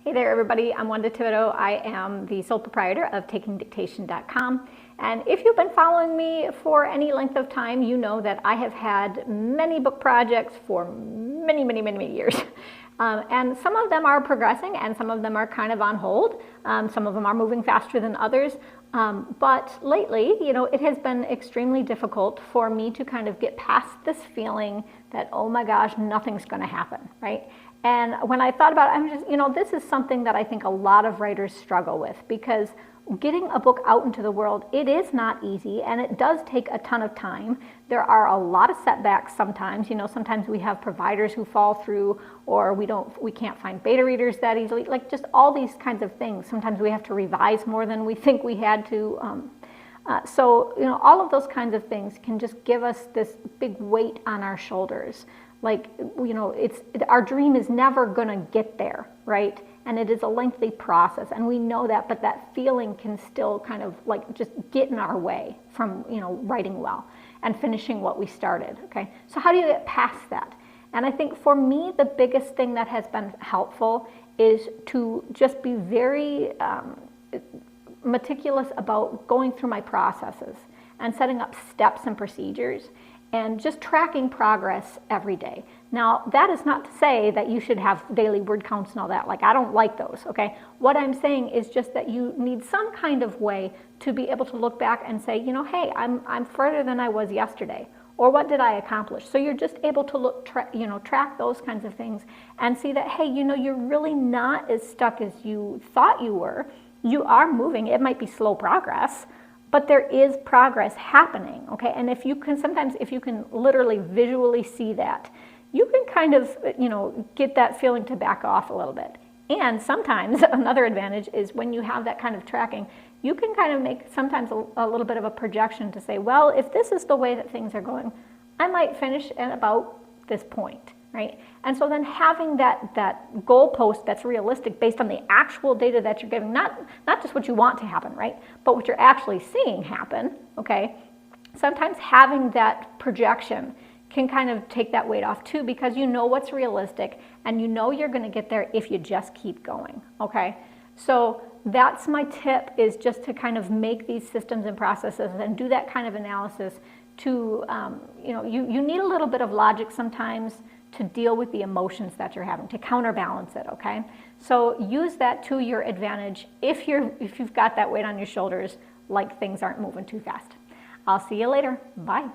Hey there everybody, I'm Wanda Thibodeau. I am the sole proprietor of takingdictation.com, and if you've been following me for any length of time, you know that I have had many book projects for many years. And some of them are progressing and some of them are kind of on hold. Some of them are moving faster than others. But lately, it has been extremely difficult for me to kind of get past this feeling that, oh my gosh, nothing's going to happen, right? And when I thought about it, this is something that I think a lot of writers struggle with, because getting a book out into the world, it is not easy, and it does take a ton of time. There are a lot of setbacks sometimes. Sometimes we have providers who fall through, or we can't find beta readers that easily, like just all these kinds of things. Sometimes we have to revise more than we think we had to. So all of those kinds of things can just give us this big weight on our shoulders. Like, our dream is never going to get there, right? And it is a lengthy process, and we know that, but that feeling can still kind of like just get in our way from, writing well and finishing what we started, okay? So how do you get past that? And I think for me, the biggest thing that has been helpful is to just be very meticulous about going through my processes and setting up steps and procedures, and just tracking progress every day. Now, that is not to say that you should have daily word counts and all that. Like, I don't like those, okay? What I'm saying is just that you need some kind of way to be able to look back and say, hey, I'm further than I was yesterday, or what did I accomplish? So you're just able to track those kinds of things and see that, hey, you're really not as stuck as you thought you were. You are moving. It might be slow progress, but there is progress happening, okay? And if you can literally visually see that, you can kind of, get that feeling to back off a little bit. And sometimes another advantage is when you have that kind of tracking, you can kind of make sometimes a little bit of a projection to say, well, if this is the way that things are going, I might finish at about this point, right? And so then having that goalpost that's realistic based on the actual data that you're getting, not just what you want to happen, right? But what you're actually seeing happen, okay? Sometimes having that projection can kind of take that weight off too, because you know what's realistic and you're going to get there if you just keep going, okay? So that's my tip, is just to kind of make these systems and processes and do that kind of analysis to, you need a little bit of logic sometimes to deal with the emotions that you're having, to counterbalance it, okay? So use that to your advantage if you've got that weight on your shoulders, like things aren't moving too fast. I'll see you later. Bye.